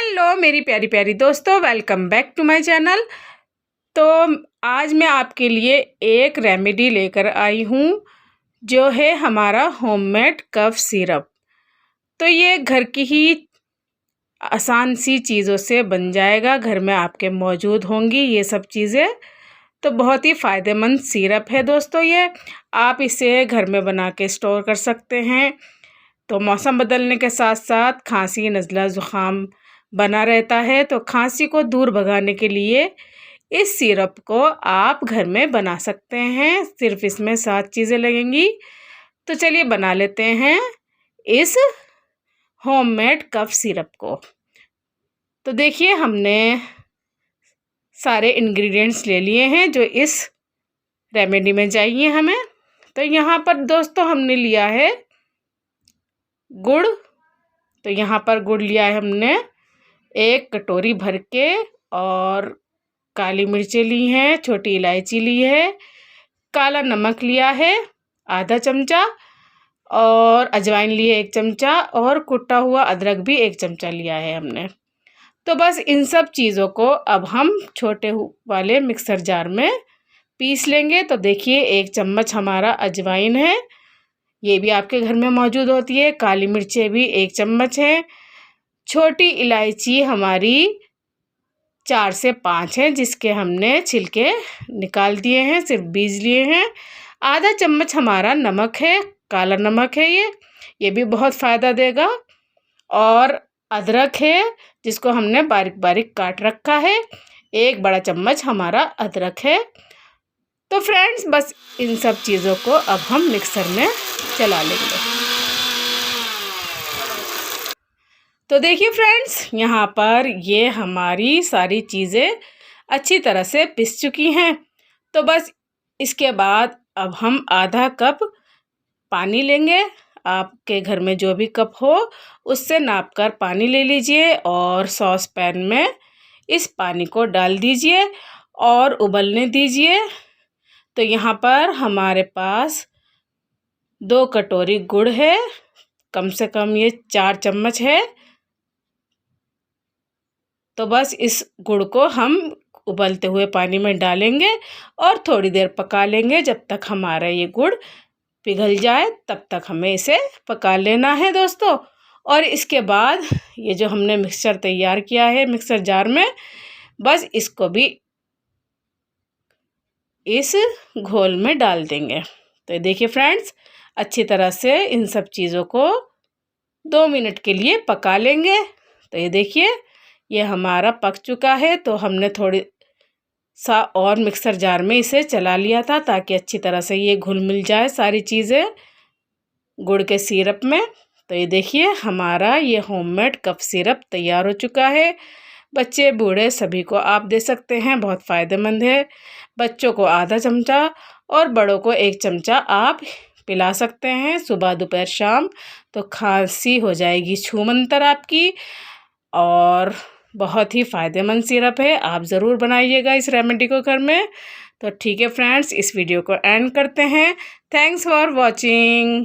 Hello मेरी प्यारी प्यारी दोस्तों, welcome back to my channel. तो आज मैं आपके लिए एक रेमेडी लेकर आई हूँ जो है हमारा होममेड कफ सिरप। तो ये घर की ही आसान सी चीज़ों से बन जाएगा, घर में आपके मौजूद होंगी ये सब चीज़ें। तो बहुत ही फ़ायदेमंद सिरप है दोस्तों ये। आप इसे घर में बना के स्टोर कर सकते हैं। तो मौसम बदलने के साथ साथ खांसी, नज़ला, ज़ुकाम बना रहता है, तो खांसी को दूर भगाने के लिए इस सिरप को आप घर में बना सकते हैं। सिर्फ इसमें 7 चीज़ें लगेंगी। तो चलिए बना लेते हैं इस होममेड कफ सिरप को। तो देखिए हमने सारे इंग्रेडिएंट्स ले लिए हैं जो इस रेमेडी में चाहिए हमें। तो यहाँ पर दोस्तों हमने लिया है गुड़। तो यहाँ पर गुड़ लिया है हमने 1 कटोरी भर के, और काली मिर्चें ली हैं, छोटी इलायची ली है, काला नमक लिया है आधा चमचा, और अजवाइन ली है 1 चमचा, और कुटा हुआ अदरक भी 1 चमचा लिया है हमने। तो बस इन सब चीज़ों को अब हम छोटे वाले मिक्सर जार में पीस लेंगे। तो देखिए 1 चम्मच हमारा अजवाइन है, ये भी आपके घर में मौजूद होती है। काली मिर्चें भी 1 चम्मच है। छोटी इलायची हमारी 4 से 5 है, जिसके हमने छिलके निकाल दिए हैं, सिर्फ बीज लिए हैं। आधा चम्मच हमारा नमक है, काला नमक है ये भी बहुत फ़ायदा देगा। और अदरक है जिसको हमने बारीक बारीक काट रखा है, 1 बड़ा चम्मच हमारा अदरक है। तो फ्रेंड्स बस इन सब चीज़ों को अब हम मिक्सर में चला लेंगे। तो देखिए फ्रेंड्स यहाँ पर ये हमारी सारी चीज़ें अच्छी तरह से पिस चुकी हैं। तो बस इसके बाद अब हम आधा कप पानी लेंगे। आपके घर में जो भी कप हो उससे नापकर पानी ले लीजिए, और सॉस पैन में इस पानी को डाल दीजिए और उबलने दीजिए। तो यहाँ पर हमारे पास 2 कटोरी गुड़ है, कम से कम ये 4 चम्मच है। तो बस इस गुड़ को हम उबलते हुए पानी में डालेंगे और थोड़ी देर पका लेंगे, जब तक हमारा ये गुड़ पिघल जाए तब तक हमें इसे पका लेना है दोस्तों। और इसके बाद ये जो हमने मिक्सचर तैयार किया है मिक्सर जार में, बस इसको भी इस घोल में डाल देंगे। तो देखिए फ्रेंड्स अच्छी तरह से इन सब चीज़ों को 2 मिनट के लिए पका लेंगे। तो ये देखिए ये हमारा पक चुका है। तो हमने थोड़ी सा और मिक्सर जार में इसे चला लिया था ताकि अच्छी तरह से ये घुल मिल जाए सारी चीज़ें गुड़ के सिरप में। तो ये देखिए हमारा ये होममेड कफ सिरप तैयार हो चुका है। बच्चे बूढ़े सभी को आप दे सकते हैं, बहुत फ़ायदेमंद है। बच्चों को आधा चमचा और बड़ों को 1 चमचा आप पिला सकते हैं सुबह दोपहर शाम। तो खांसी हो जाएगी छूमंतर आपकी, और बहुत ही फ़ायदेमंद सिरप है। आप ज़रूर बनाइएगा इस रेमेडी को घर में। तो ठीक है फ्रेंड्स, इस वीडियो को एंड करते हैं। Thanks for watching.